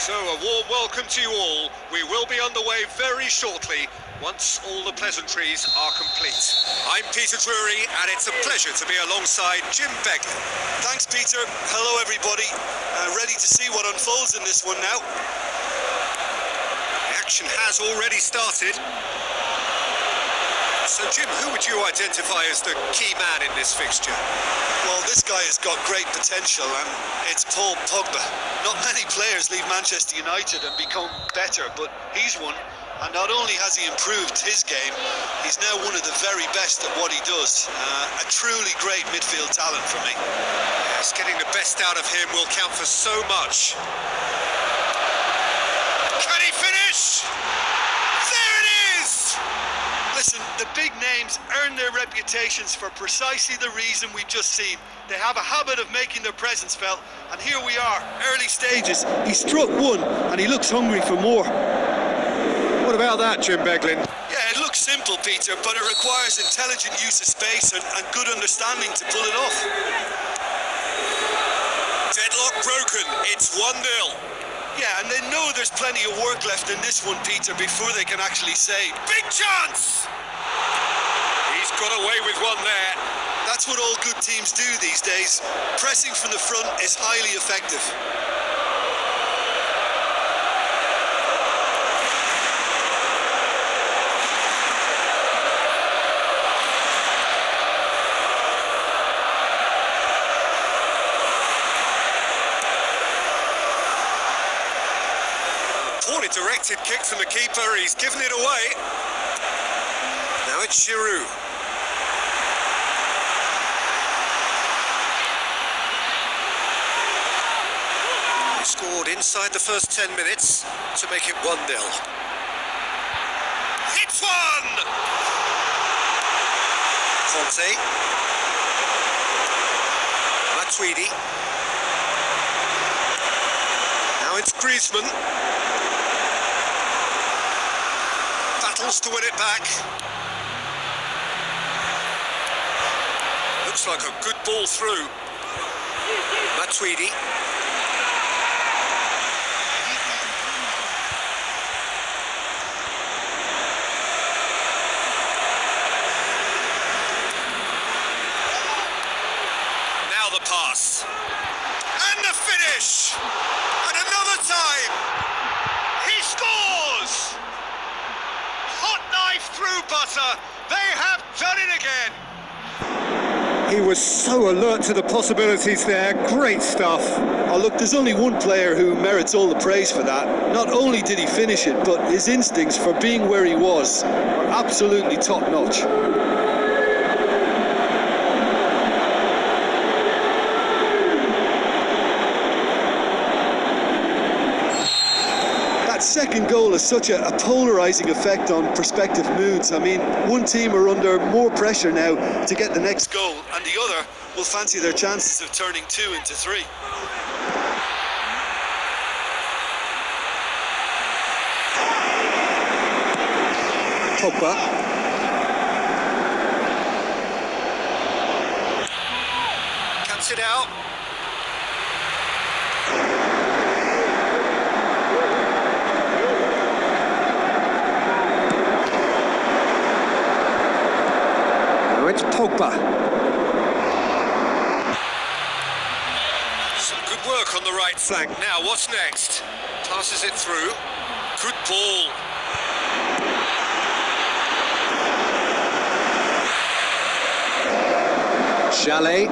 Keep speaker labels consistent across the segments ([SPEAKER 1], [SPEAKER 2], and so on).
[SPEAKER 1] So a warm welcome to you all. We will be underway very shortly once all the pleasantries are complete. I'm Peter Drury and it's a pleasure to be alongside Jim Beglin.
[SPEAKER 2] Thanks Peter. Hello everybody. Ready to see what unfolds in this one now.
[SPEAKER 1] The action has already started. So Jim, who would you identify as the key man in this fixture?
[SPEAKER 2] Well, this guy has got great potential and it's Paul Pogba. Not many players leave Manchester United and become better, but he's one. And not only has he improved his game, he's now one of the very best at what he does. A truly great midfield talent for me.
[SPEAKER 1] Yes, getting the best out of him will count for so much. Can he finish? There it is!
[SPEAKER 2] Listen, the big names earn their reputations for precisely the reason we've just seen. They have a habit of making their presence felt, and here we are, early stages. He struck one, and he looks hungry for more.
[SPEAKER 1] What about that, Jim Beglin?
[SPEAKER 2] Yeah, it looks simple, Peter, but it requires intelligent use of space and good understanding to pull it off.
[SPEAKER 1] Deadlock broken, it's 1-0.
[SPEAKER 2] Yeah, and they know there's plenty of work left in this one, Peter, before they can actually say,
[SPEAKER 1] big chance! He's got away with one there.
[SPEAKER 2] That's what all good teams do these days. Pressing from the front is highly effective.
[SPEAKER 1] Poorly directed kick from the keeper, he's given it away. Now it's Giroud. He scored inside the first 10 minutes to make it 1-0. Hits one! Conte. Matuidi. Now it's Griezmann. Battles to win it back. Looks like a good ball through. Matuidi. Now the pass. And the finish! And another time! He scores! Hot knife through butter. They have done it again.
[SPEAKER 3] He was so alert to the possibilities there. Great stuff.
[SPEAKER 2] Oh, look, there's only one player who merits all the praise for that. Not only did he finish it, but his instincts for being where he was are absolutely top-notch. Second goal has such a polarising effect on prospective moods. I mean, one team are under more pressure now to get the next goal, and the other will fancy their chances of turning 2 into 3.
[SPEAKER 3] Pogba.
[SPEAKER 1] Cuts it out.
[SPEAKER 3] It's Pogba.
[SPEAKER 1] Some good work on the right flank. Now, what's next? Passes it through. Good ball.
[SPEAKER 3] Chalet.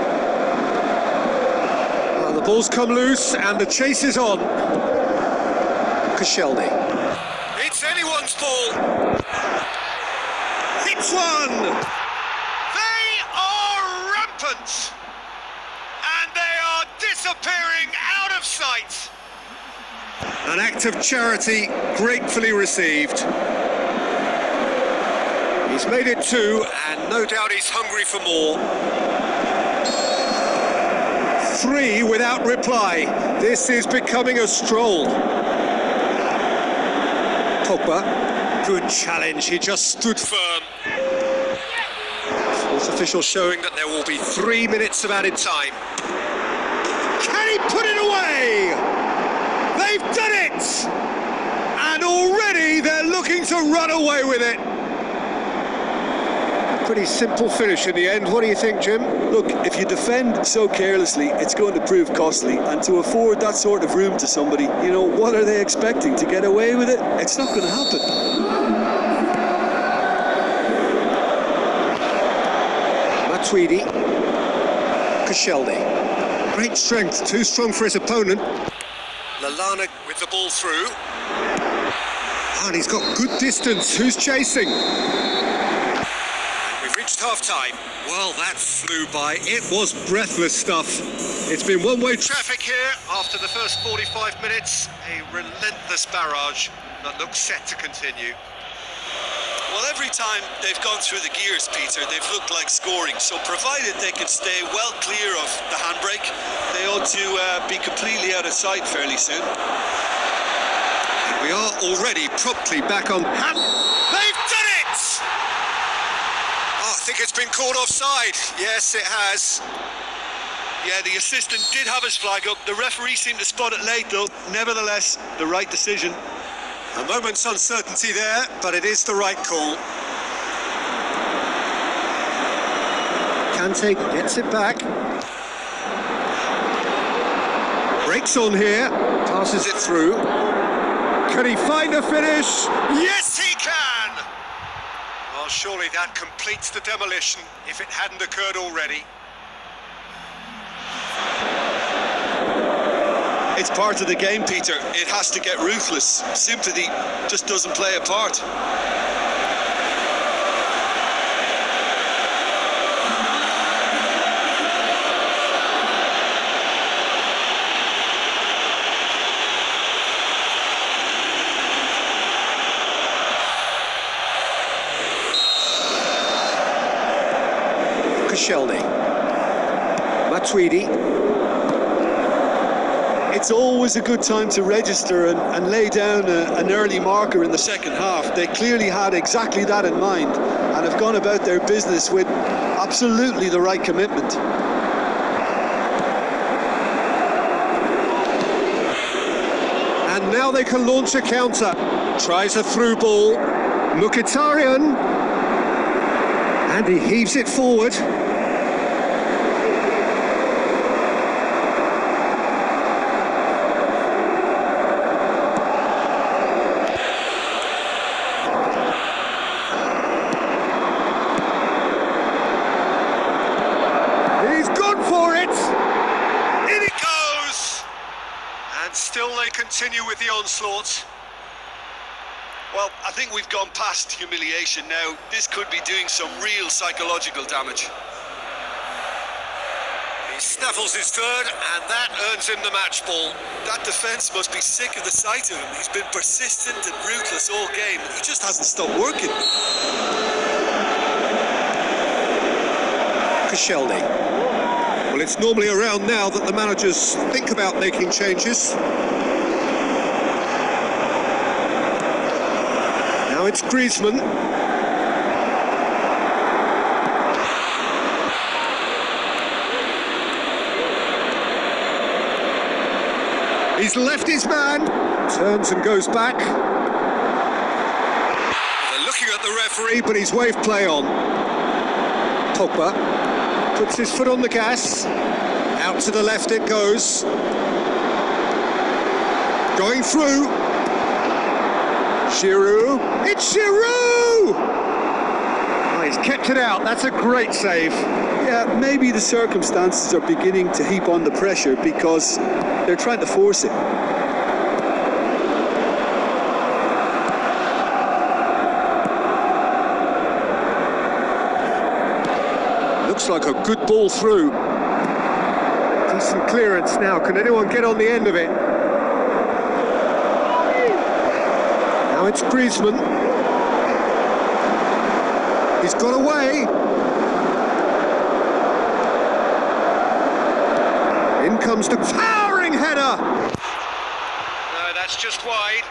[SPEAKER 3] Well, the ball's come loose and the chase is on. Koscielny.
[SPEAKER 1] It's anyone's ball. It's one. And they are disappearing out of sight.
[SPEAKER 3] An act of charity gratefully received.
[SPEAKER 1] He's made it 2, and no doubt he's hungry for more.
[SPEAKER 3] 3 without reply. This is becoming a stroll. Pogba.
[SPEAKER 1] Good challenge, he just stood firm. Fourth official showing that there will be 3 minutes of added time.
[SPEAKER 3] Can he put it away? They've done it! And already they're looking to run away with it. A pretty simple finish in the end. What do you think, Jim?
[SPEAKER 2] Look, if you defend so carelessly, it's going to prove costly. And to afford that sort of room to somebody, you know, what are they expecting? To get away with it? It's not going to happen.
[SPEAKER 3] Tweedy, Koscielny, great strength, too strong for his opponent.
[SPEAKER 1] Lallana with the ball through.
[SPEAKER 3] And he's got good distance. Who's chasing?
[SPEAKER 1] We've reached half-time.
[SPEAKER 3] Well, that flew by. It was breathless stuff. It's been one-way
[SPEAKER 1] Traffic here after the first 45 minutes. A relentless barrage that looks set to continue.
[SPEAKER 2] Well, every time they've gone through the gears, Peter, they've looked like scoring. So provided they can stay well clear of the handbrake, they ought to be completely out of sight fairly soon.
[SPEAKER 3] We are already promptly back on.
[SPEAKER 1] They've done it! Oh, I think it's been called offside. Yes, it has.
[SPEAKER 2] Yeah, the assistant did have his flag up. The referee seemed to spot it late, though. Nevertheless, the right decision.
[SPEAKER 3] A moment's uncertainty there, but it is the right call. Kante gets it back. Breaks on here, passes it through. Can he find a finish?
[SPEAKER 1] Yes, he can! Well, surely that completes the demolition if it hadn't occurred already.
[SPEAKER 2] It's part of the game, Peter. It has to get ruthless. Sympathy just doesn't play a part.
[SPEAKER 3] Koscielny, Matuidi.
[SPEAKER 2] It's always a good time to register and lay down an early marker in the second half. They clearly had exactly that in mind and have gone about their business with absolutely the right commitment.
[SPEAKER 3] And now they can launch a counter. Tries a through ball. Mkhitaryan. And he heaves it forward.
[SPEAKER 1] Still they continue with the onslaught.
[SPEAKER 2] Well, I think we've gone past humiliation now. This could be doing some real psychological damage.
[SPEAKER 1] He snaffles his third, and that earns him the match ball.
[SPEAKER 2] That defence must be sick of the sight of him. He's been persistent and ruthless all game. He just hasn't stopped working.
[SPEAKER 3] Koscielny. Well, it's normally around now that the managers think about making changes. Now it's Griezmann. He's left his man, turns and goes back. They're looking at the referee, but he's waved play on. Pogba puts his foot on the gas. Out to the left it goes. Going through. Giroud. It's Giroud! Oh, he's kept it out. That's a great save.
[SPEAKER 2] Yeah, maybe the circumstances are beginning to heap on the pressure because they're trying to force it.
[SPEAKER 3] Looks like a good ball through. Decent clearance now. Can anyone get on the end of it? Now it's Griezmann. He's got away. In comes the towering header.
[SPEAKER 1] No, that's just wide.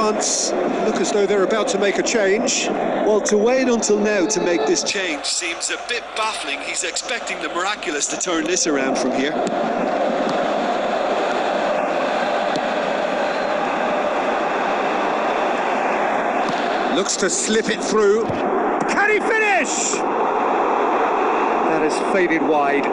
[SPEAKER 3] chance. Look as though they're about to make a change.
[SPEAKER 2] Well, to wait until now to make this change seems a bit baffling. He's expecting the miraculous to turn this around from here.
[SPEAKER 3] Looks to slip it through. Can he finish? That has faded wide.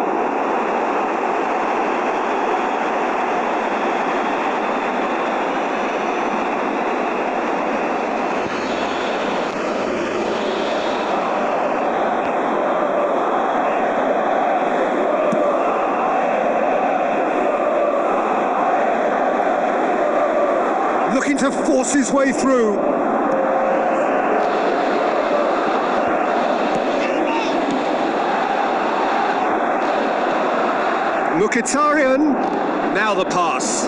[SPEAKER 3] Looking to force his way through. Mkhitaryan, now the pass.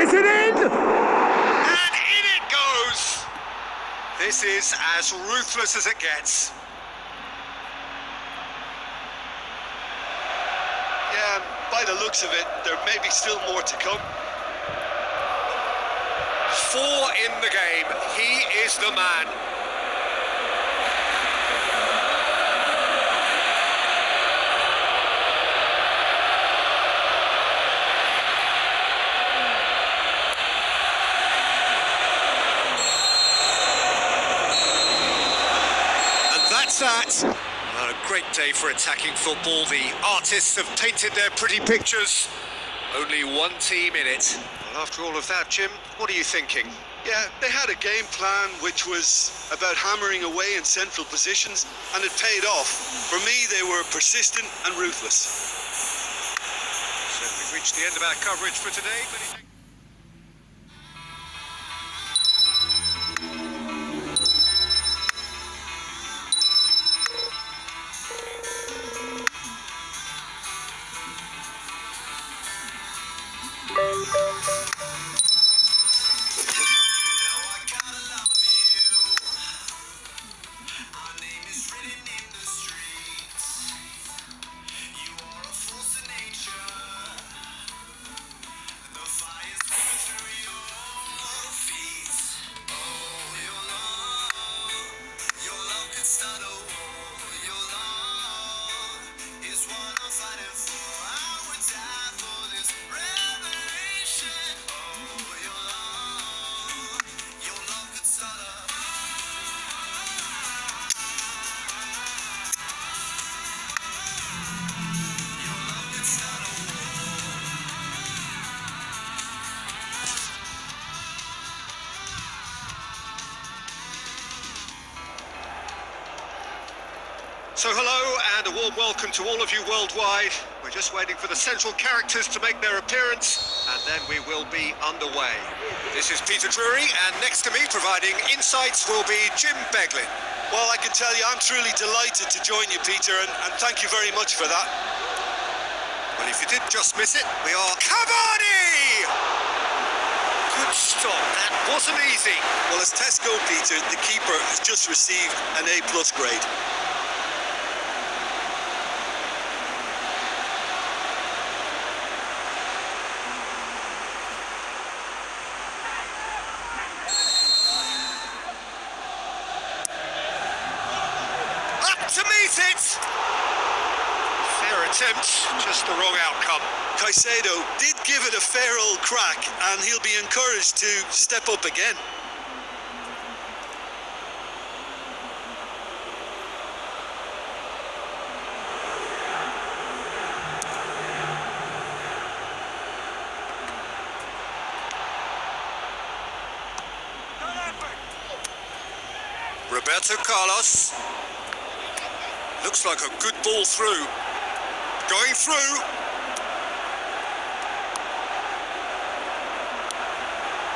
[SPEAKER 3] Is it in?
[SPEAKER 1] And in it goes! This is as ruthless as it gets.
[SPEAKER 2] Yeah, by the looks of it, there may be still more to come.
[SPEAKER 1] 4 in the game. He is the man. That. And a great day for attacking football. The artists have painted their pretty pictures. Only one team in it. Well, after all of that, Jim, what are you thinking?
[SPEAKER 2] Yeah, they had a game plan which was about hammering away in central positions, and it paid off. For me, they were persistent and ruthless.
[SPEAKER 1] So we've reached the end of our coverage for today. So hello and a warm welcome to all of you worldwide. We're just waiting for the central characters to make their appearance and then we will be underway. This is Peter Drury and next to me providing insights will be Jim Beglin.
[SPEAKER 2] Well, I can tell you I'm truly delighted to join you, Peter, and thank you very much for that.
[SPEAKER 1] Well, if you did just miss it, we are Cavani! Good stop, that wasn't easy.
[SPEAKER 2] Well, as Tesco, Peter, the keeper has just received an A+ grade.
[SPEAKER 1] To meet it! Fair attempt, just the wrong outcome.
[SPEAKER 2] Caicedo did give it a fair old crack and he'll be encouraged to step up again.
[SPEAKER 1] Roberto Carlos. Looks like a good ball through. Going through.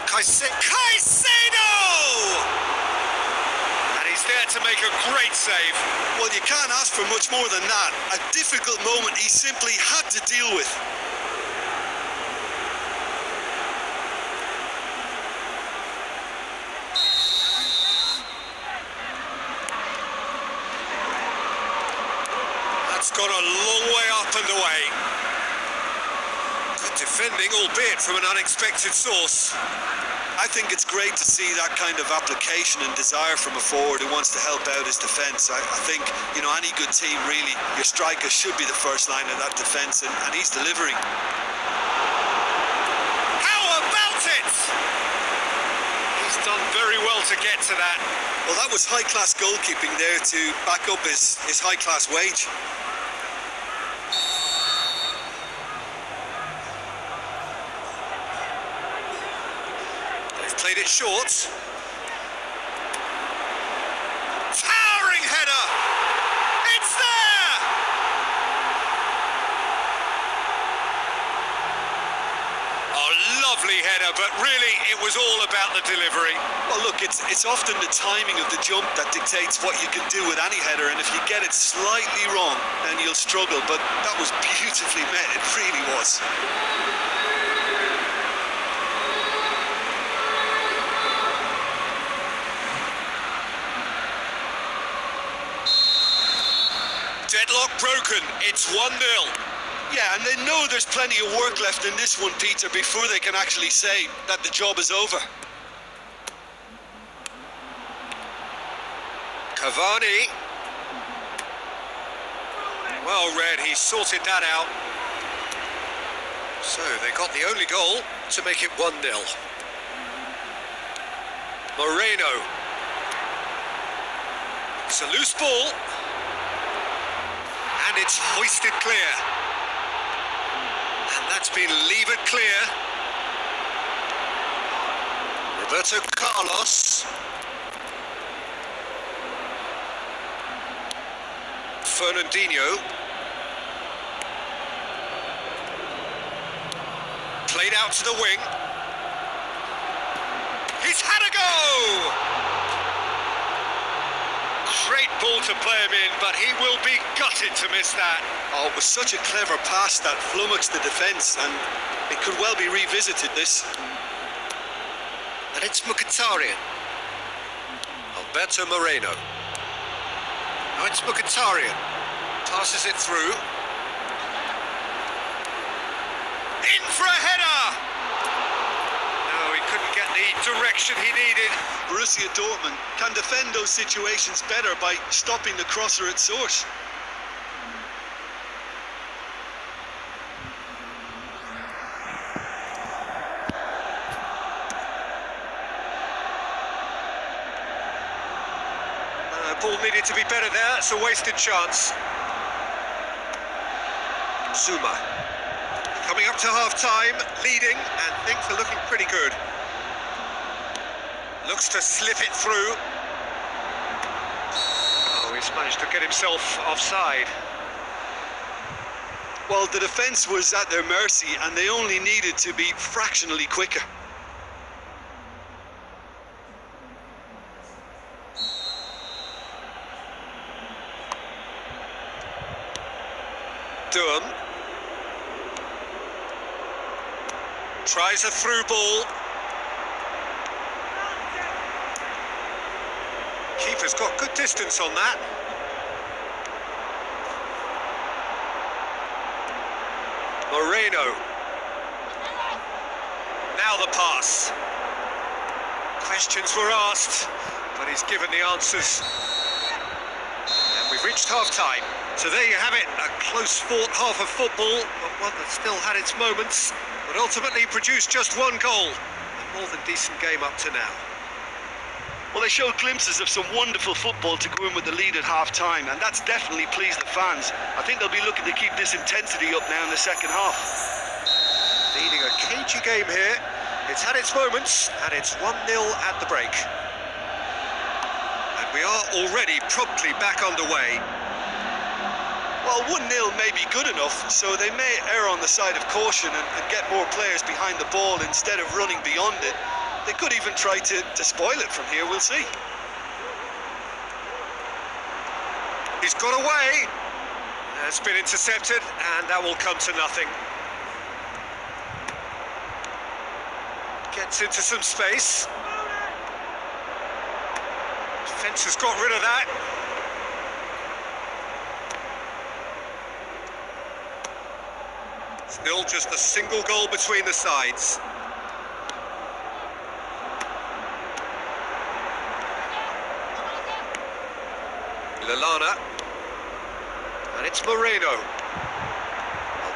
[SPEAKER 1] Caicedo! And he's there to make a great save.
[SPEAKER 2] Well, you can't ask for much more than that. A difficult moment he simply had to deal with.
[SPEAKER 1] Got a long way up and away. Good Defending, albeit from an unexpected source.
[SPEAKER 2] I think it's great to see that kind of application and desire from a forward who wants to help out his defence. I think, you know, any good team, really, your striker should be the first line of that defence, and he's delivering.
[SPEAKER 1] How about it? He's done very well to get to that.
[SPEAKER 2] Well, that was high-class goalkeeping there to back up his high-class wage.
[SPEAKER 1] Played it short. Towering header! It's there! Oh, lovely header, but really it was all about the delivery.
[SPEAKER 2] Well, look, it's often the timing of the jump that dictates what you can do with any header, and if you get it slightly wrong, then you'll struggle, but that was beautifully met, it really was.
[SPEAKER 1] Deadlock broken, it's 1-0.
[SPEAKER 2] Yeah, and they know there's plenty of work left in this one, Peter, before they can actually say that the job is over.
[SPEAKER 1] Cavani. Well read, he sorted that out. So they got the only goal to make it 1-0. Moreno. It's a loose ball. And it's hoisted clear. And that's been levered clear. Roberto Carlos. Fernandinho. Played out to the wing. He's had a go! Great ball to play him in, but he will be gutted to miss that.
[SPEAKER 2] Oh, it was such a clever pass that flummoxed the defence, and it could well be revisited, this.
[SPEAKER 1] And it's Mkhitaryan. Alberto Moreno. Now it's Mkhitaryan. Passes it through. In for a header! No, he couldn't get the direction he needed.
[SPEAKER 2] Borussia Dortmund can defend those situations better by stopping the crosser at source.
[SPEAKER 1] Ball needed to be better there, it's a wasted chance. Zuma. Coming up to half-time, leading, and things are looking pretty good. Looks to slip it through. Oh, he's managed to get himself offside.
[SPEAKER 2] Well, the defence was at their mercy, and they only needed to be fractionally quicker.
[SPEAKER 1] Durham. Tries a through ball. Keeper's got good distance on that. Moreno. Now the pass. Questions were asked, but he's given the answers. And we've reached half-time. So there you have it, a close-fought half of football, but one that still had its moments, but ultimately produced just one goal. A more than decent game up to now.
[SPEAKER 2] Well, they showed glimpses of some wonderful football to go in with the lead at half-time, and that's definitely pleased the fans. I think they'll be looking to keep this intensity up now in the second half.
[SPEAKER 1] Leading a cagey game here. It's had its moments, and it's 1-0 at the break. And we are already promptly back underway.
[SPEAKER 2] Well, 1-0 may be good enough, so they may err on the side of caution and get more players behind the ball instead of running beyond it. They could even try to spoil it from here, we'll see.
[SPEAKER 1] He's got away. It's been intercepted, and that will come to nothing. Gets into some space. Defence has got rid of that. Still just a single goal between the sides. Lallana. And it's Moreno.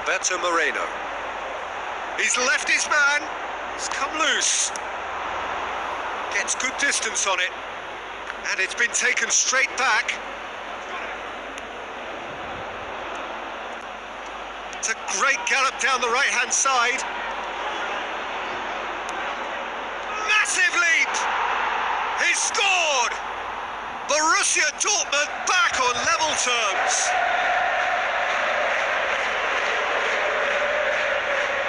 [SPEAKER 1] Alberto Moreno. He's left his man. He's come loose. Gets good distance on it. And it's been taken straight back. It's a great gallop down the right-hand side. Massive leap! He's scored! Borussia Dortmund back on level terms.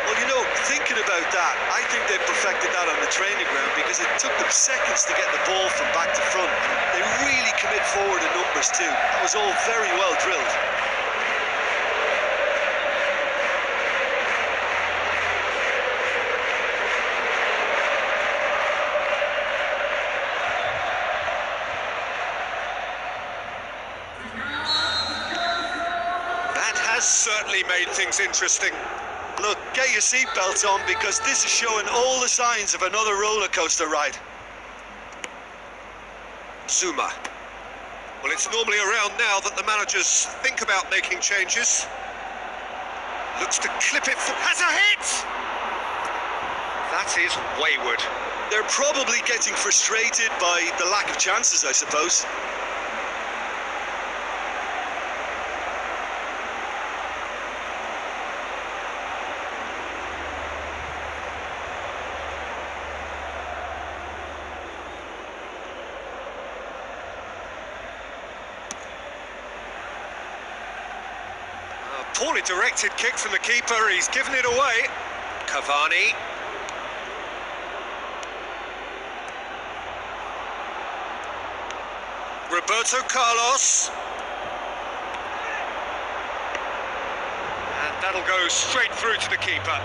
[SPEAKER 2] Well, you know, thinking about that, I think they perfected that on the training ground because it took them seconds to get the ball from back to front. They really commit forward in numbers too. That was all very well drilled.
[SPEAKER 1] Certainly made things interesting.
[SPEAKER 2] Look, get your seatbelts on because this is showing all the signs of another roller coaster ride.
[SPEAKER 1] Zuma. Well, it's normally around now that the managers think about making changes. Looks to clip it for... Has a hit! That is wayward.
[SPEAKER 2] They're probably getting frustrated by the lack of chances, I suppose.
[SPEAKER 1] Poorly directed kick from the keeper, he's given it away. Cavani. Roberto Carlos. And that'll go straight through to the keeper.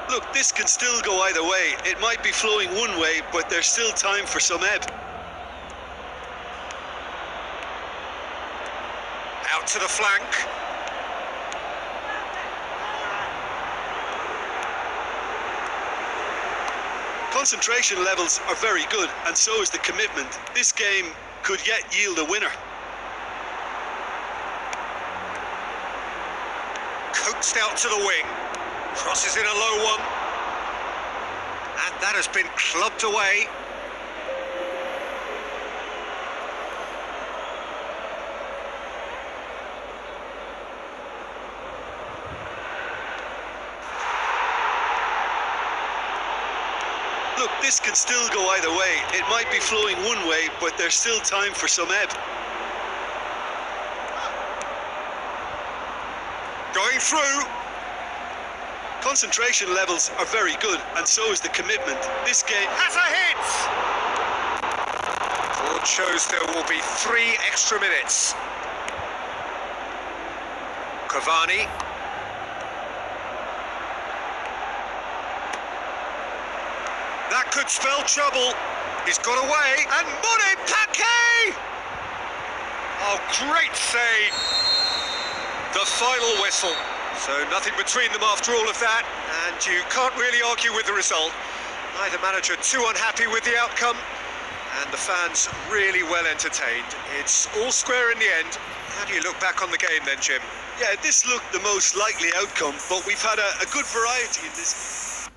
[SPEAKER 2] Look, this can still go either way. It might be flowing one way, but there's still time for some ebb.
[SPEAKER 1] Out to the flank.
[SPEAKER 2] Concentration levels are very good, and so is the commitment. This game could yet yield a winner.
[SPEAKER 1] Coaxed out to the wing. Crosses in a low one. And that has been clubbed away.
[SPEAKER 2] Look, this can still go either way. It might be flowing one way, but there's still time for some ebb.
[SPEAKER 1] Going through.
[SPEAKER 2] Concentration levels are very good, and so is the commitment. This game
[SPEAKER 1] has a hit! Board shows there will be 3 extra minutes. Cavani. That could spell trouble. He's got away, and Monen Paquet! Oh, great save! The final whistle. So nothing between them after all of that, and you can't really argue with the result. Neither manager too unhappy with the outcome, and the fans really well entertained. It's all square in the end. How do you look back on the game then, Jim?
[SPEAKER 2] Yeah, this looked the most likely outcome, but we've had a good variety in this.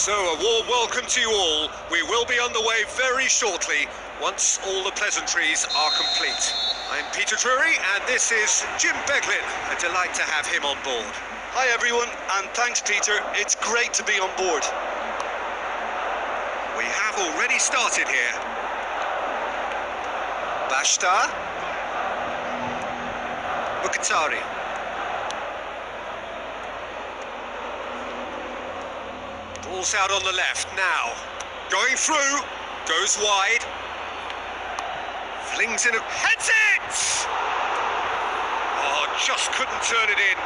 [SPEAKER 1] So, a warm welcome to you all. We will be underway very shortly, once all the pleasantries are complete. I'm Peter Drury, and this is Jim Beglin. A delight to have him on board.
[SPEAKER 2] Hi everyone, and thanks Peter. It's great to be on board.
[SPEAKER 1] We have already started here. Bashta. Mkhitaryan. Ball's out on the left now. Going through. Goes wide. Flings in a... Heads it! Oh, just couldn't turn it in.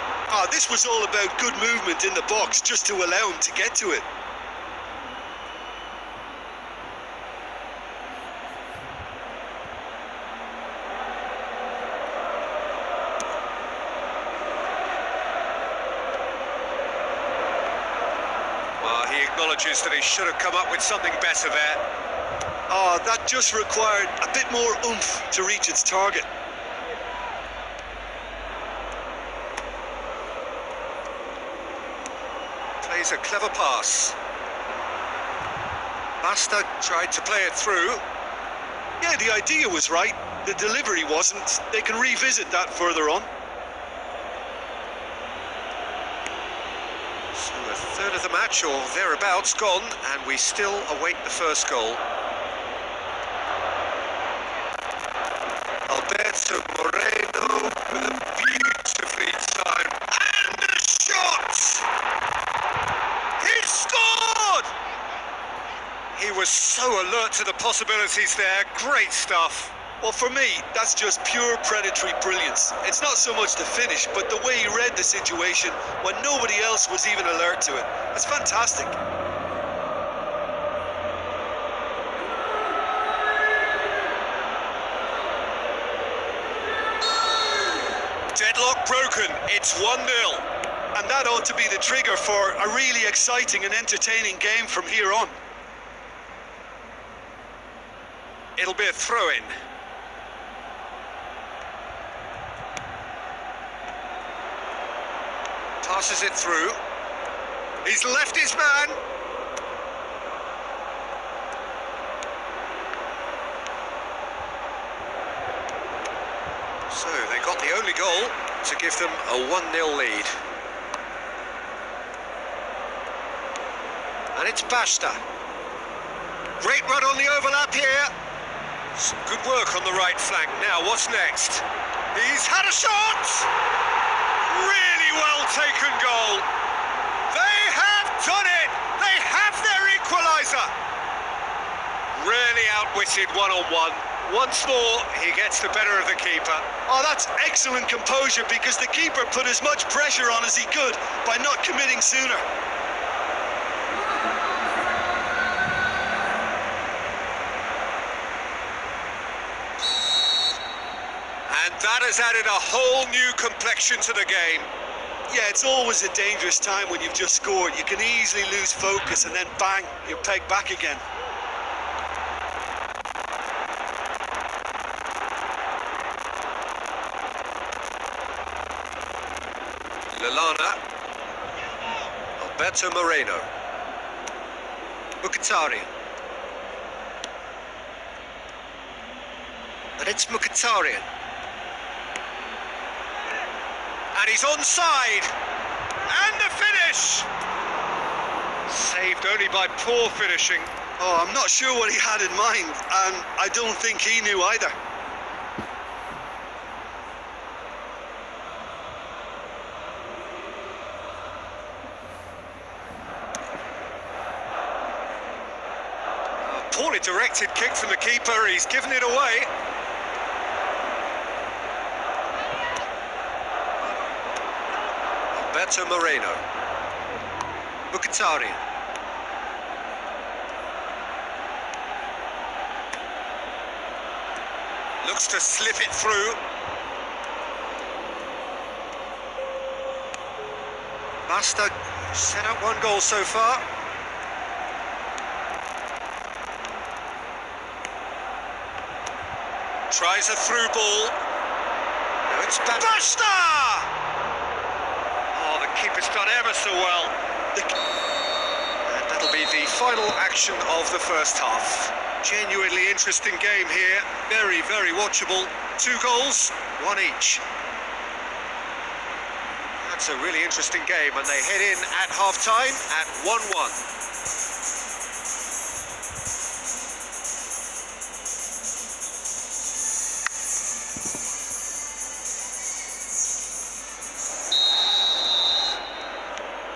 [SPEAKER 2] This was all about good movement in the box, just to allow him to get to it.
[SPEAKER 1] Well, he acknowledges that he should have come up with something better there.
[SPEAKER 2] That just required a bit more oomph to reach its target.
[SPEAKER 1] Plays a clever pass. Basta tried to play it through.
[SPEAKER 2] Yeah, the idea was right. The delivery wasn't. They can revisit that further on.
[SPEAKER 1] So a third of the match or thereabouts gone, and we still await the first goal. Alberto Moreno with a beautifully timed and a shot! He scored! He was so alert to the possibilities there. Great stuff.
[SPEAKER 2] Well, for me, that's just pure predatory brilliance. It's not so much the finish, but the way he read the situation when nobody else was even alert to it. It's fantastic.
[SPEAKER 1] Deadlock broken. It's 1-0.
[SPEAKER 2] And that ought to be the trigger for a really exciting and entertaining game from here on.
[SPEAKER 1] It'll be a throw-in. Passes it through. He's left his man. So they got the only goal to give them a 1-0 lead. And it's Basta. Great run on the overlap here. Some good work on the right flank. Now, what's next? He's had a shot! Really well taken goal. They have done it! They have their equaliser! Really outwitted one-on-one. Once more, he gets the better of the keeper.
[SPEAKER 2] That's excellent composure because the keeper put as much pressure on as he could by not committing sooner.
[SPEAKER 1] And that has added a whole new complexion to the game.
[SPEAKER 2] Yeah, it's always a dangerous time when you've just scored. You can easily lose focus and then bang, you're pegged back again.
[SPEAKER 1] Lallana. Alberto Moreno. Mkhitaryan. And it's Mkhitaryan. And he's onside. And the finish! Saved only by poor finishing.
[SPEAKER 2] I'm not sure what he had in mind, and I don't think he knew either.
[SPEAKER 1] Poorly directed kick from the keeper. He's given it away. Alberto Moreno. Mkhitaryan. Looks to slip it through. Basta set up one goal so far. Tries a through ball. Now it's Basta! Oh, the keeper's done ever so well. And that'll be the final action of the first half. Genuinely interesting game here. Very, very watchable. 2 goals, 1 each. That's a really interesting game, and they head in at half-time at 1-1.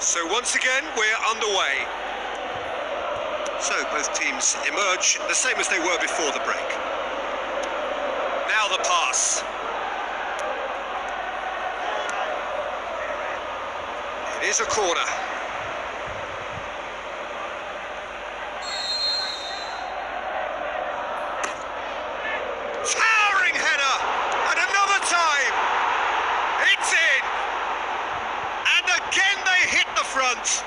[SPEAKER 1] So once again, we're underway. So both teams emerge the same as they were before the break. Now the pass. It is a corner. Towering header! And another time! It's in! And again they hit the front.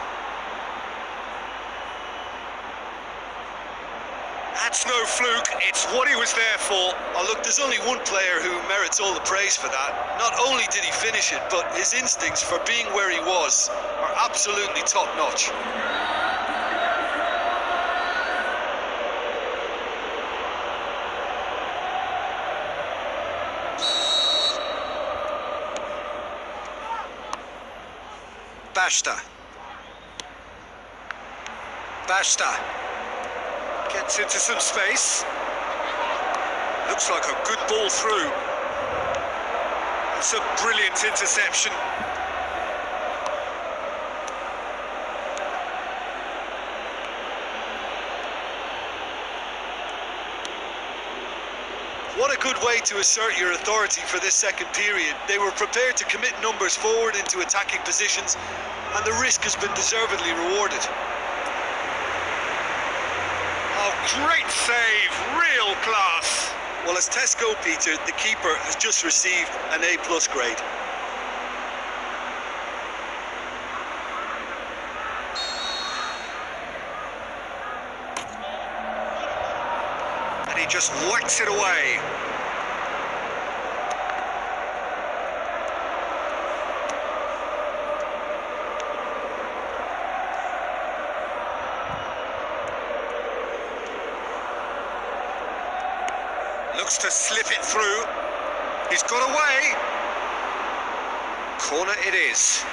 [SPEAKER 1] That's no fluke, it's what he was there for.
[SPEAKER 2] Oh look, there's only one player who merits all the praise for that. Not only did he finish it, but his instincts for being where he was are absolutely top-notch.
[SPEAKER 1] Basta gets into some space. Looks like a good ball through. It's a brilliant interception.
[SPEAKER 2] What a good way to assert your authority for this second period. They were prepared to commit numbers forward into attacking positions, and the risk has been deservedly rewarded.
[SPEAKER 1] Oh, great save, real class.
[SPEAKER 2] Well, as tests go, Peter, the keeper has just received an A+ grade.
[SPEAKER 1] And he just whacks it away. Looks to slip it through. He's got away. Corner it is.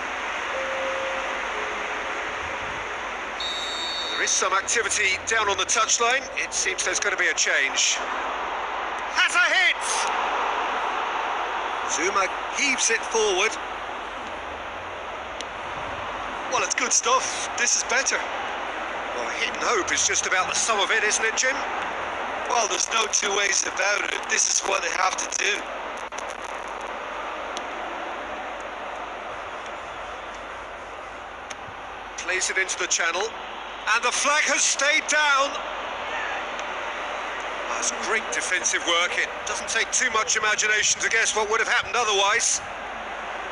[SPEAKER 1] There is some activity down on the touchline. It seems there's going to be a change. Has a hit! Zuma heaves it forward.
[SPEAKER 2] Well, it's good stuff. This is better.
[SPEAKER 1] Well, hit and hope is just about the sum of it, isn't it, Jim?
[SPEAKER 2] Well, there's no two ways about it. This is what they have to do.
[SPEAKER 1] Plays it into the channel. And the flag has stayed down. That's great defensive work. It doesn't take too much imagination to guess what would have happened otherwise.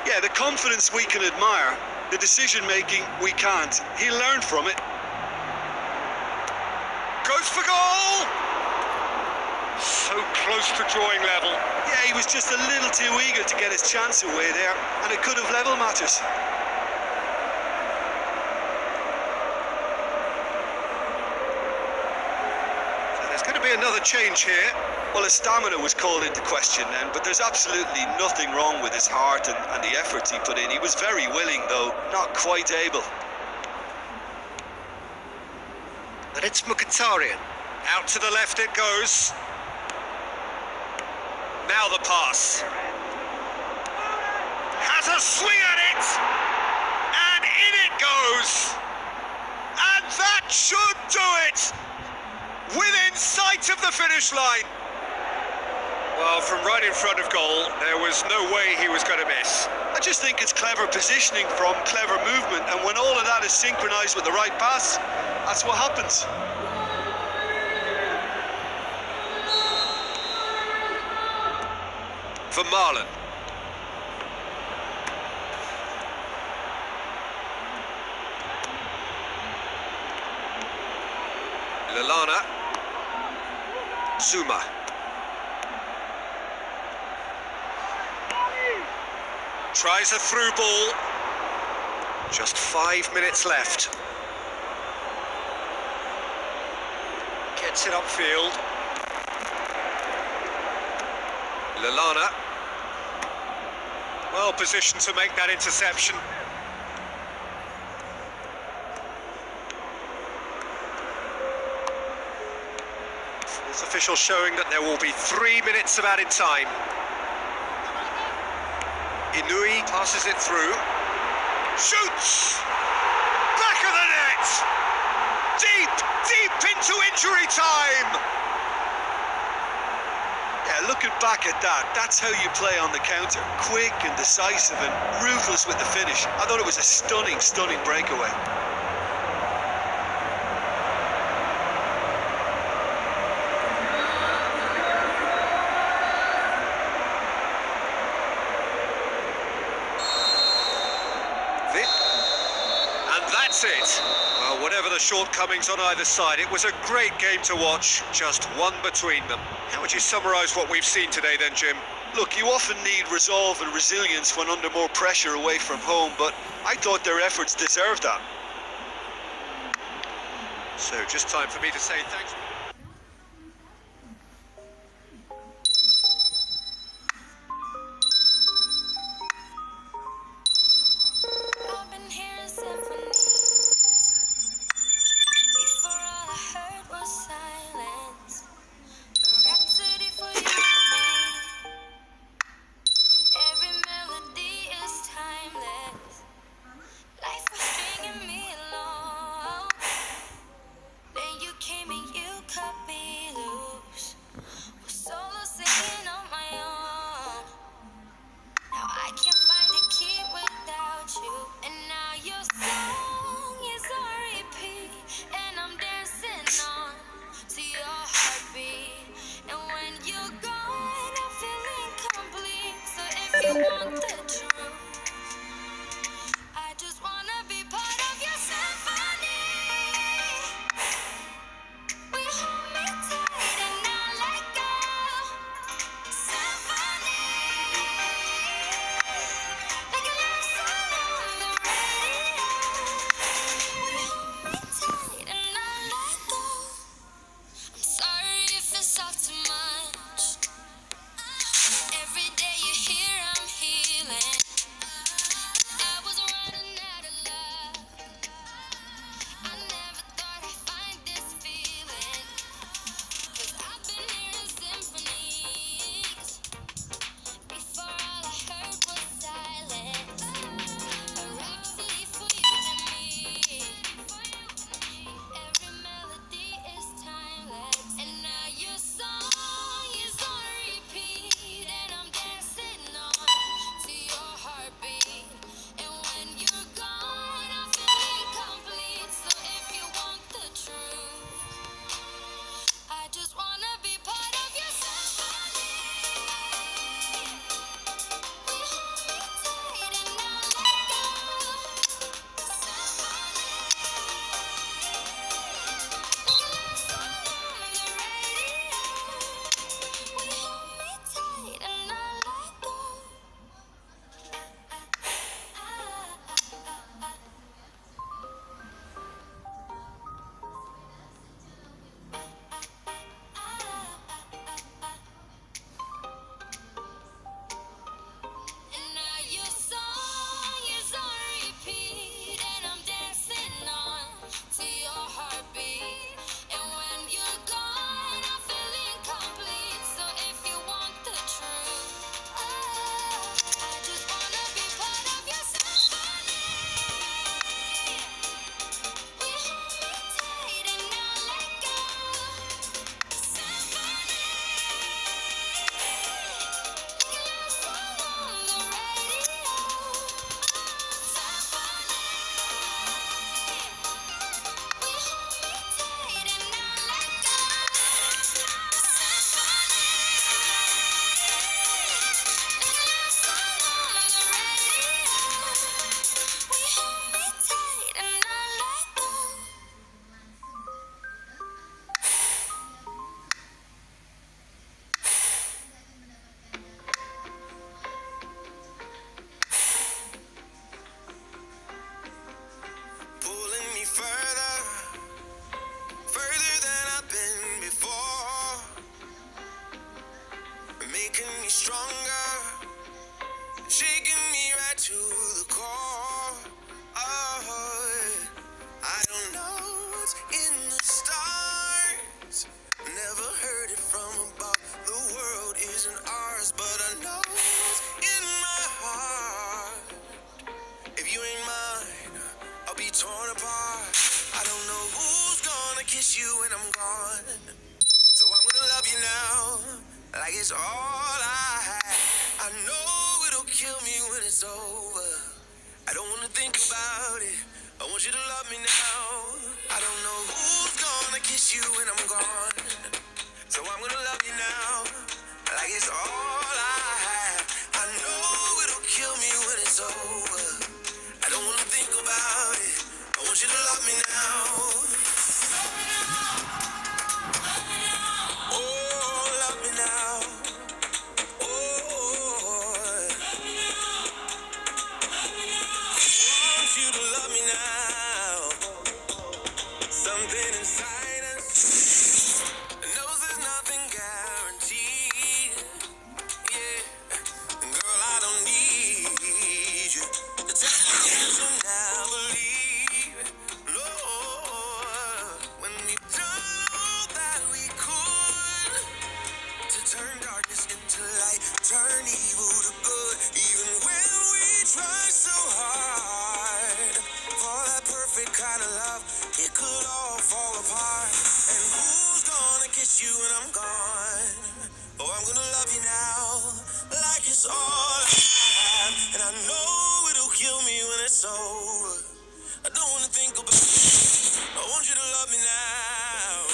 [SPEAKER 2] Yeah, the confidence we can admire. The decision-making, we can't. He learned from it.
[SPEAKER 1] Goes for goal! So close to drawing level.
[SPEAKER 2] Yeah, he was just a little too eager to get his chance away there, and it could have leveled matters.
[SPEAKER 1] Another change here.
[SPEAKER 2] Well, his stamina was called into question then, but there's absolutely nothing wrong with his heart and the efforts he put in. He was very willing, though not quite able.
[SPEAKER 1] And it's Mkhitaryan. Out to the left it goes. Now the pass. Has a swing at it! And in it goes! And that should do it! Within sight of the finish line. Well, from right in front of goal, there was no way he was going to miss.
[SPEAKER 2] I just think it's clever positioning from clever movement, and when all of that is synchronized with the right pass, that's what happens.
[SPEAKER 1] For Marlon. Lallana. Zuma. Tries a through ball. Just 5 minutes left. Gets it upfield. Lallana. Well positioned to make that interception. This official showing that there will be 3 minutes of added time. Inui passes it through. Shoots! Back of the net! Deep into injury time!
[SPEAKER 2] Yeah, looking back at that, that's how you play on the counter. Quick and decisive and ruthless with the finish. I thought it was a stunning breakaway.
[SPEAKER 1] That's it. Well, whatever the shortcomings on either side, it was a great game to watch, just one between them. How would you summarise what we've seen today then, Jim?
[SPEAKER 2] Look, you often need resolve and resilience when under more pressure away from home, but I thought their efforts deserved that.
[SPEAKER 1] So, just time for me to say thanks.
[SPEAKER 4] Came and you So I'm gonna love you now, like it's all I have. I know it'll kill me when it's over. I don't wanna think about it. I want you to love me now. I don't know who's gonna kiss you when I'm gone. So I'm gonna love you now, like it's all I have. I know it'll kill me when it's over. I don't wanna think about it. I want you to love me now. Oh, love me now. Oh, want you to love me now. Something inside us knows there's nothing guaranteed. Yeah, girl, I don't need you to tell me that you never leave. No, when we've done all that we could to turn darkness into light, turn evil to good, even when we try so hard for that perfect kind of love, it could all fall apart. And who's gonna kiss you when I'm gone? Oh, I'm gonna love you now, like it's all I have. And I know it'll kill me when it's over. I don't wanna think about it. I want you to love me now.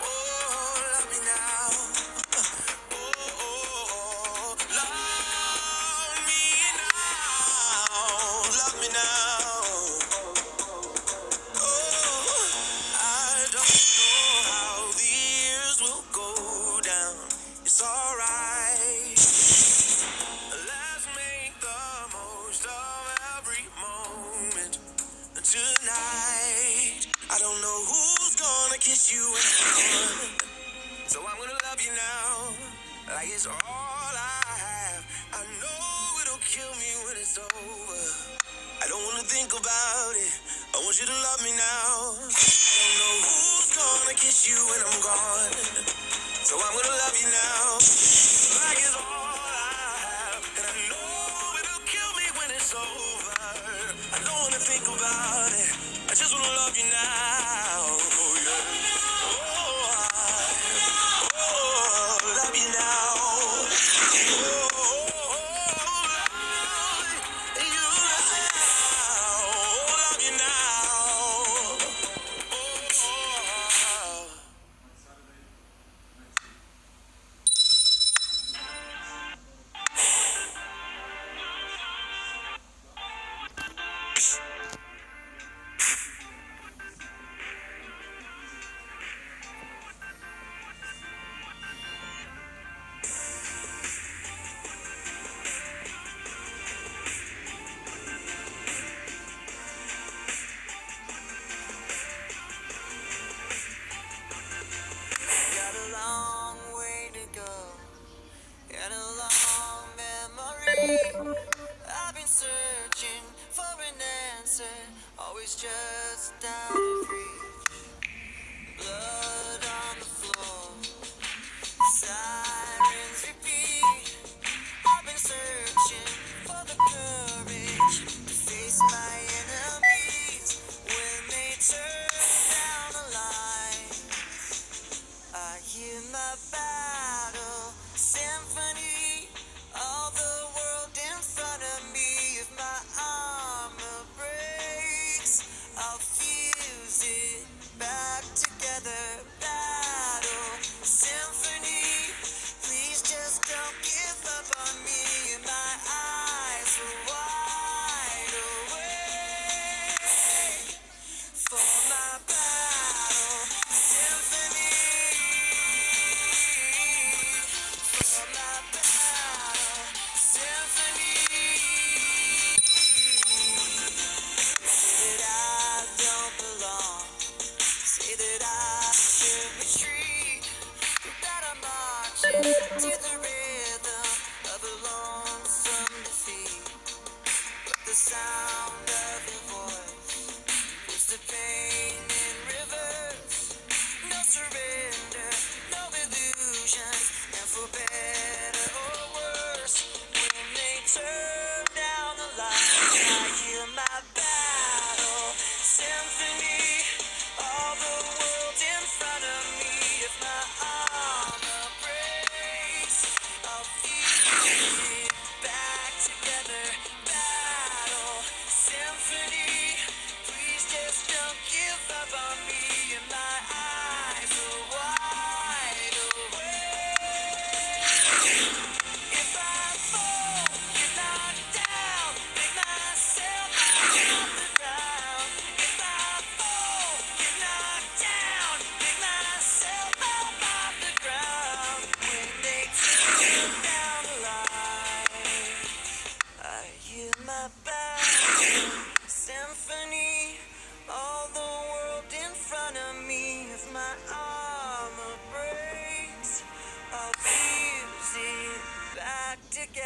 [SPEAKER 4] Oh, love me now. Oh, love me now. Love me now. Oh, I don't know how the years will go down. It's alright. Let's make the most of every moment tonight. I don't know who's gonna kiss you when I'm gone. So I'm gonna love you now, like it's all I have. I know it'll kill me when it's over. I don't wanna think about it. I want you to love me now. I don't know who's gonna kiss you when I'm gone. So I'm gonna love you now, like it's all I have. And I know it'll kill me when it's over. I don't wanna think about it. I just wanna love you now. Oh yeah. Oh, love you now. Oh, love you now. Oh.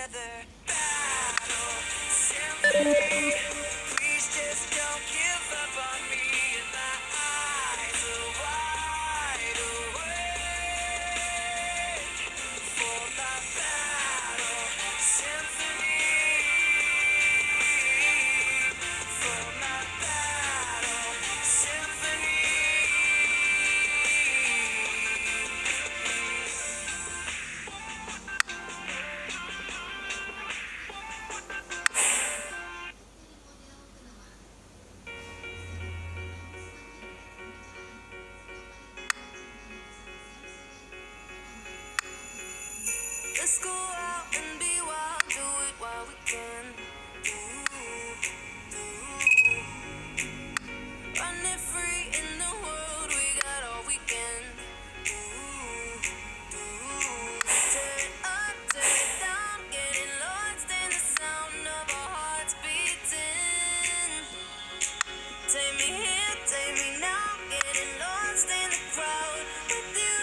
[SPEAKER 4] together. Battle, symphony. Please just don't give up on me. And my eyes are wide awake for my battle symphony. For my battle symphony. Let's go out and be wild, do it while we can. Running free in the world, we got all weekend. Tear it up, tear it down, getting lost in the sound of our hearts beating. Take me here, take me now, getting lost in the crowd with you.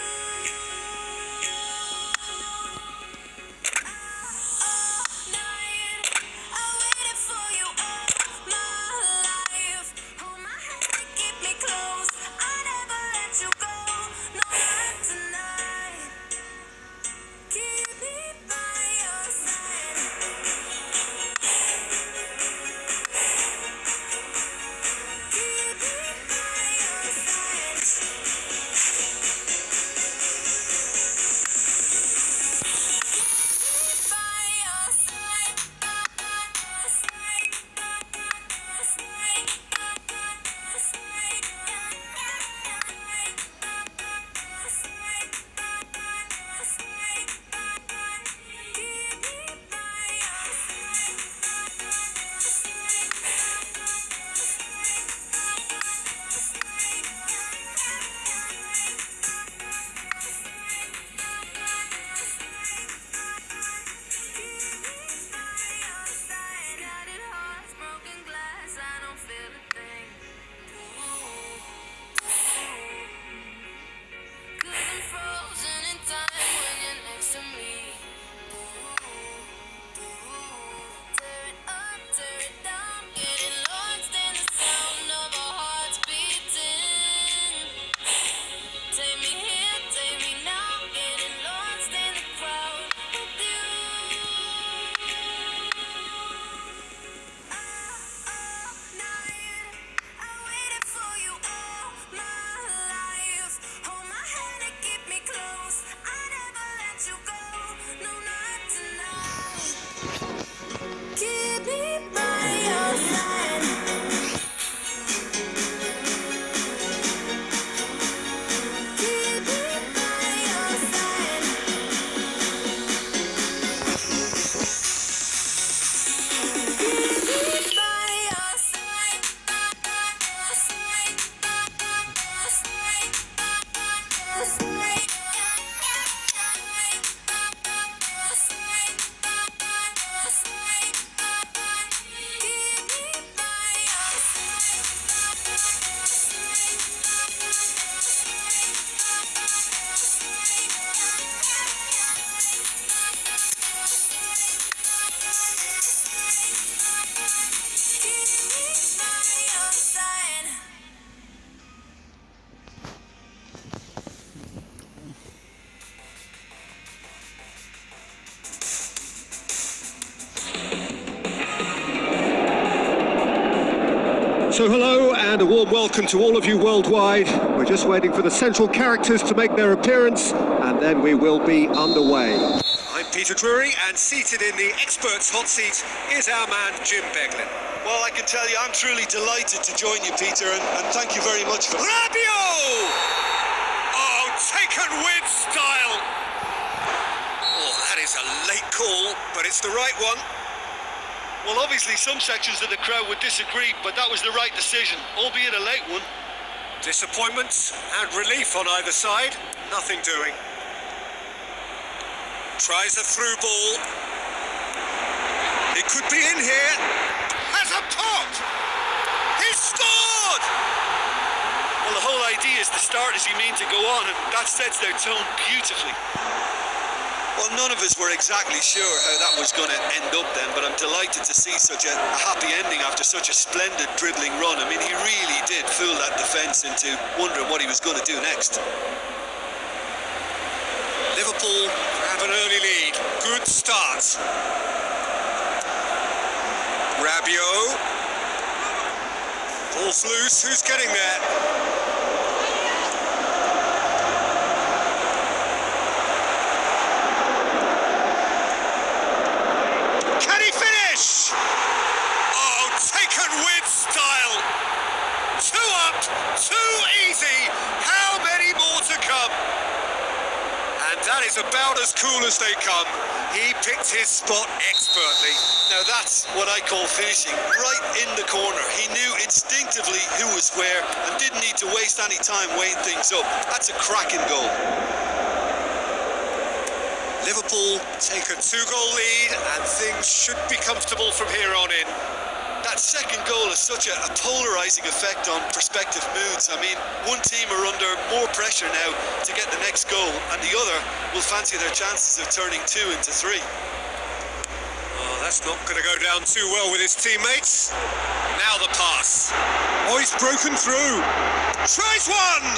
[SPEAKER 3] So hello and a warm welcome to all of you worldwide. We're just waiting for the central characters to make their appearance and then we will be underway.
[SPEAKER 1] I'm Peter Drury and seated in the experts hot seat is our man Jim Beglin.
[SPEAKER 2] Well, I can tell you, I'm truly delighted to join you, Peter, and thank you very much for...
[SPEAKER 1] Rabio! Oh, taken with style! Oh, that is a late call, but it's the right one.
[SPEAKER 2] Well, obviously some sections of the crowd would disagree, but that was the right decision, albeit a late one.
[SPEAKER 1] Disappointment and relief on either side, nothing doing. Tries a through ball. It could be in here. Has a pot! He's scored!
[SPEAKER 2] Well, the whole idea is to start as you mean to go on, and that sets their tone beautifully. Well, none of us were exactly sure how that was going to end up then, but I'm delighted to see such a happy ending after such a splendid dribbling run. I mean, he really did fool that defence into wondering what he was going to do next.
[SPEAKER 1] Liverpool have an early lead. Good start. Rabiot. Ball's loose. Who's getting there? Can he finish? Oh, taken with style. 2 up, 2 easy. How many more to come? And that is about as cool as they come. He picked his spot expertly.
[SPEAKER 2] Now that's what I call finishing, right in the corner. He knew instinctively who was where and didn't need to waste any time weighing things up. That's a cracking goal.
[SPEAKER 1] Liverpool take a 2-goal lead and things should be comfortable from here on in.
[SPEAKER 2] That second goal has such a polarising effect on prospective moods. I mean, one team are under more pressure now to get the next goal, and the other will fancy their chances of turning 2 into 3.
[SPEAKER 1] Oh, that's not going to go down too well with his teammates. Now the pass. Oh, he's broken through. Tries one!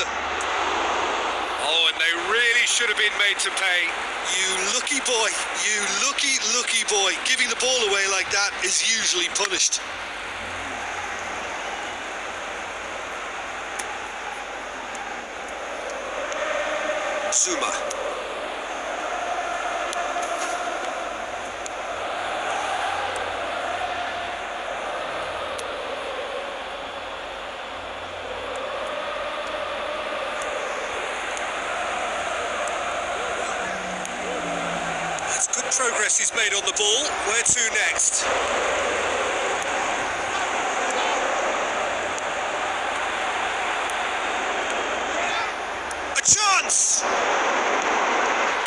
[SPEAKER 1] Oh, and they really should have been made to pay.
[SPEAKER 2] You lucky boy, you lucky boy. Giving the ball away like that is usually punished.
[SPEAKER 1] Zuma. That's good progress he's made on the ball. Where to next? Chance!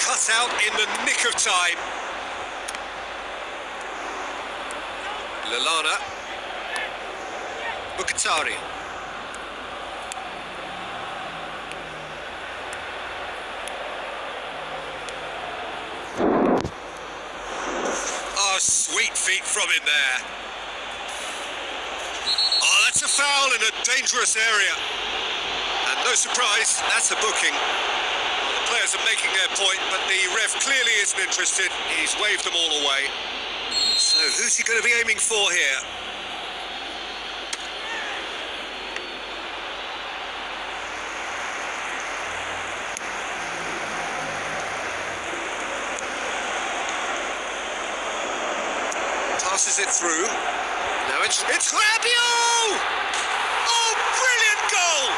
[SPEAKER 1] Cut out in the nick of time. Lallana. Mkhitaryan. Oh, sweet feet from him there. Oh, that's a foul in a dangerous area. And no surprise, that's a booking. Well, the players are making their point, but the ref clearly isn't interested. He's waved them all away. So who's he going to be aiming for here? Passes it through. Now it's Rabiot! Oh, brilliant goal!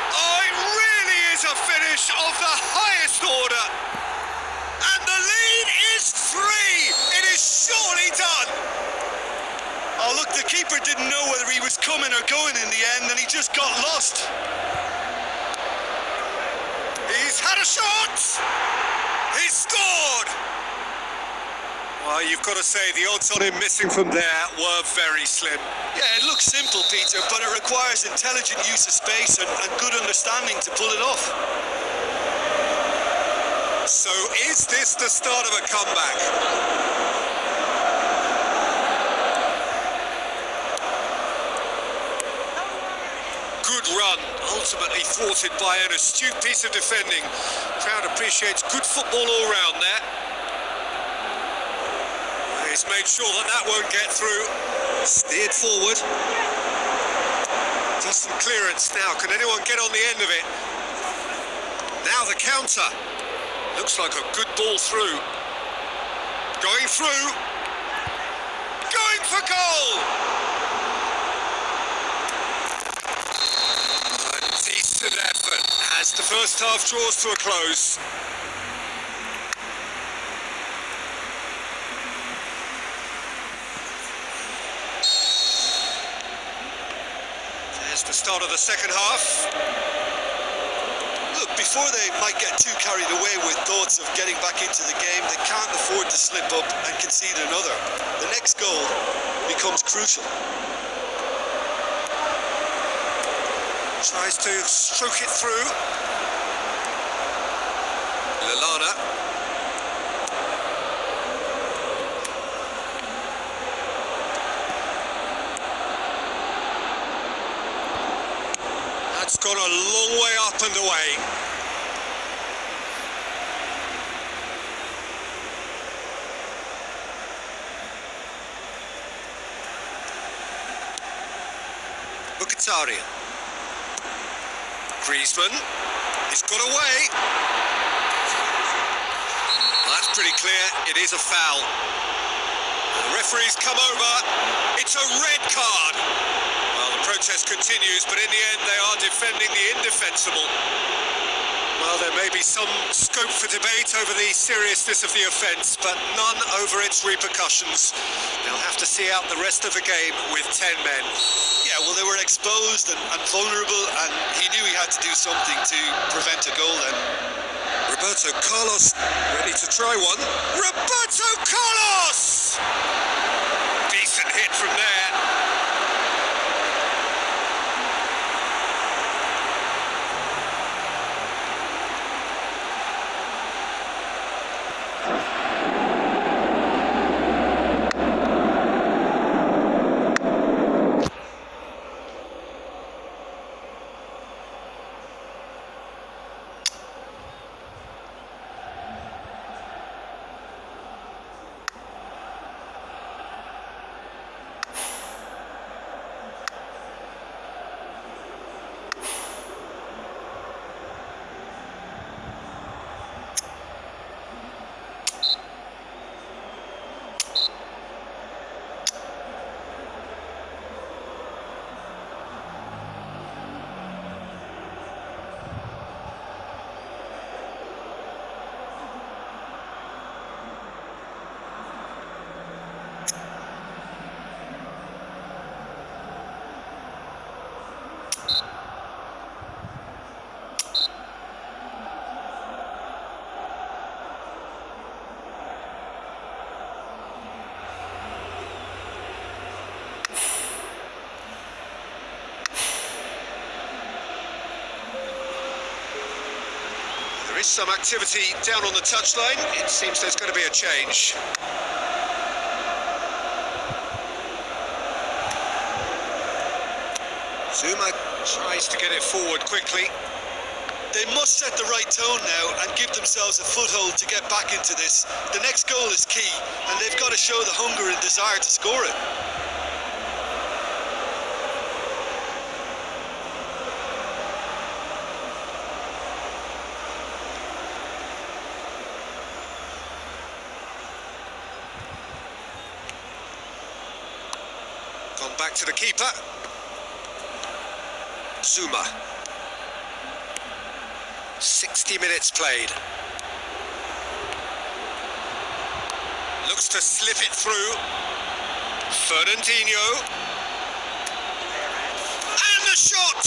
[SPEAKER 1] Oh, it really is a finish of the highest order. And the lead is 3. It is surely done.
[SPEAKER 2] Oh, look, the keeper didn't know whether he was coming or going in the end, and he just got lost.
[SPEAKER 1] He's had a shot. He's scored. Well, you've got to say the odds on him missing from there were very slim.
[SPEAKER 2] Yeah, it looks simple, Peter, but it requires intelligent use of space and good understanding to pull it off.
[SPEAKER 1] So is this the start of a comeback? Good run, ultimately thwarted by an astute piece of defending. Crowd appreciates good football all round there. He's made sure that won't get through. Steered forward. Decent clearance now. Can anyone get on the end of it? Now the counter. Looks like a good ball through. Going through. Going for goal! A decent effort as the first half draws to a close. The start of the second half.
[SPEAKER 2] Look, before they might get too carried away with thoughts of getting back into the game, they can't afford to slip up and concede another. The next goal becomes crucial.
[SPEAKER 1] Tries to stroke it through. Lallana. gone a long way up and away. Mkhitaryan. Griezmann. He's got away. Well, that's pretty clear. It is a foul. The referee's come over. It's a red card. Well, the protest continues, but in the end, they are defending the indefensible. Well, there may be some scope for debate over the seriousness of the offence, but none over its repercussions. They'll have to see out the rest of the game with 10 men.
[SPEAKER 2] Yeah, well, they were exposed and vulnerable, and he knew he had to do something to prevent a goal then.
[SPEAKER 1] Roberto Carlos ready to try one. Roberto Carlos! Decent hit from there. There is some activity down on the touchline. It seems there's going to be a change. Zuma tries to get it forward quickly.
[SPEAKER 2] They must set the right tone now and give themselves a foothold to get back into this. The next goal is key, and they've got to show the hunger and desire to score it.
[SPEAKER 1] Gone back to the keeper. Zuma. 60 minutes played. Looks to slip it through. Fernandinho. And the shot!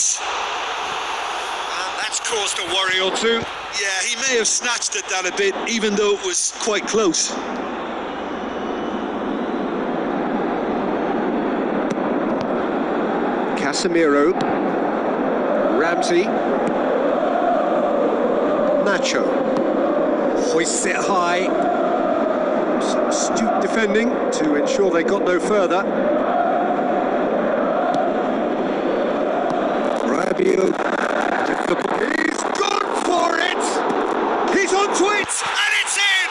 [SPEAKER 1] And that's caused a worry or two.
[SPEAKER 2] Yeah, he may have snatched at that a bit, even though it was quite close.
[SPEAKER 3] Casemiro, Ramsey, Nacho, hoists it high, some astute defending to ensure they got no further. Rabiot, he's gone for it, he's onto it,
[SPEAKER 1] And it's in!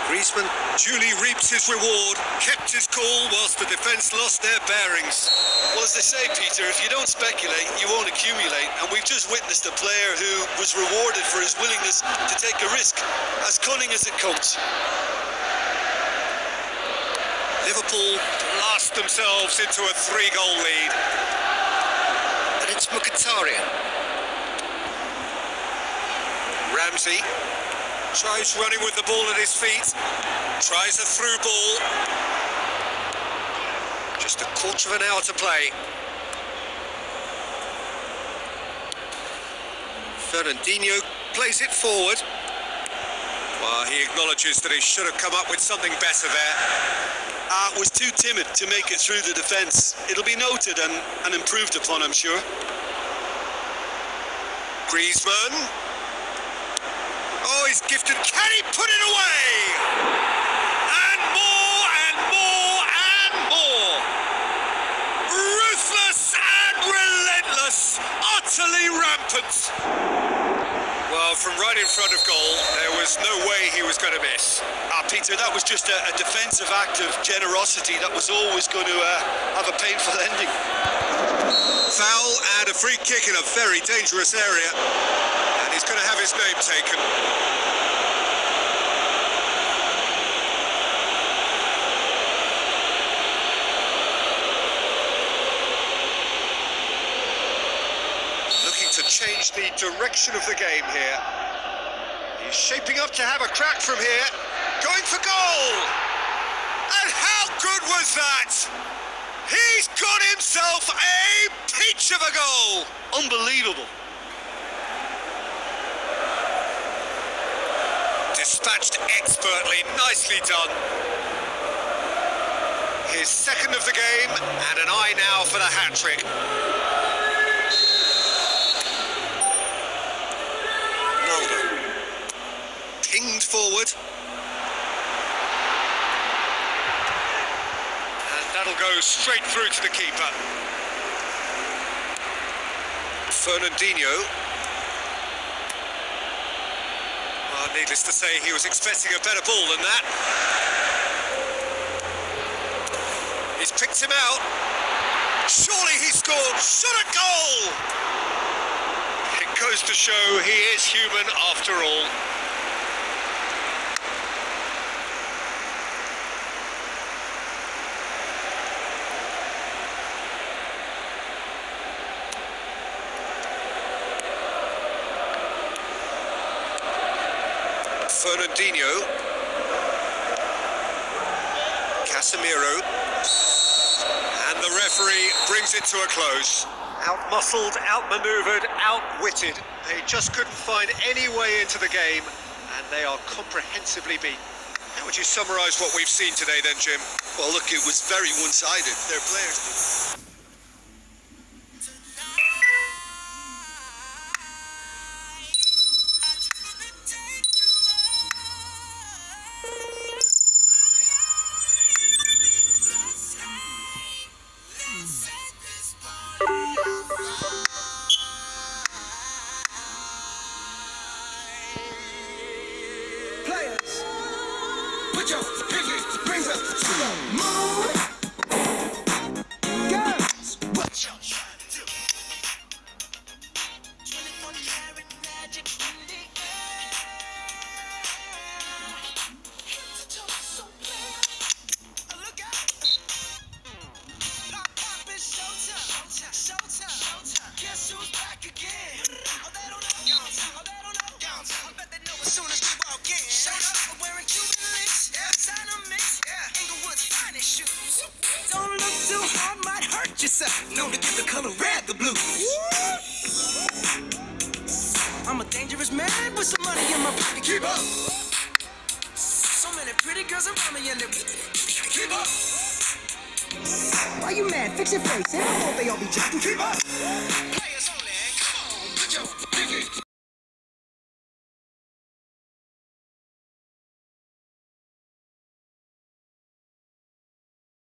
[SPEAKER 1] Griezmann duly reaps his reward, kept his cool whilst the defence lost their bearings.
[SPEAKER 2] Well, as they say, Peter, if you don't speculate, you won't accumulate. And we've just witnessed a player who was rewarded for his willingness to take a risk, as cunning as it comes.
[SPEAKER 1] Liverpool blast themselves into a 3-goal lead. And it's Mkhitaryan. Ramsey tries running with the ball at his feet. Tries a through ball. Just a quarter of an hour to play. Fernandinho plays it forward. Well, he acknowledges that he should have come up with something better there.
[SPEAKER 2] Was too timid to make it through the defence. It'll be noted and improved upon, I'm sure.
[SPEAKER 1] Griezmann. Oh, he's gifted. Can he put it away? And more and more and more. utterly rampant. Well, from right in front of goal, there was no way he was going to miss.
[SPEAKER 2] Peter, that was just a defensive act of generosity that was always going to have a painful ending.
[SPEAKER 1] Foul and a free kick in a very dangerous area. And he's going to have his name taken. To change the direction of the game here. He's shaping up to have a crack from here. Going for goal! And how good was that? He's got himself a peach of a goal!
[SPEAKER 2] Unbelievable.
[SPEAKER 1] Dispatched expertly, nicely done. His second of the game, and an eye now for the hat-trick. Pinged forward. And that'll go straight through to the keeper. Fernandinho. Well, needless to say, he was expecting a better ball than that. He's picked him out. Surely he scored. Shot a goal! It goes to show he is human after all. Fernandinho, Casemiro, and the referee brings it to a close. Out-muscled, out-manoeuvred, outwitted. They just couldn't find any way into the game, and they are comprehensively beaten. How would you summarise what we've seen today then, Jim?
[SPEAKER 2] Well, look, it was very one-sided. Their players...
[SPEAKER 4] Put your pinky rings up to the moon. Girls, what you trying to do? 24 karat magic in the air. Head to toe so clear. Look out. Pop, pop, it's showtime. Showtime. Guess who's back again? Oh, they don't know. Oh, they don't know. I bet they know as soon as we walk in. Showed up wearing Cuban links. Inglewood's finest shoes. Don't look too hard, might hurt yourself. Known to give the color red the blues. I'm a dangerous man with some money in my pocket. Keep up. So many pretty girls around me and they keep up. Why you mad? Fix your face. And I hope they all be jacking. Keep up.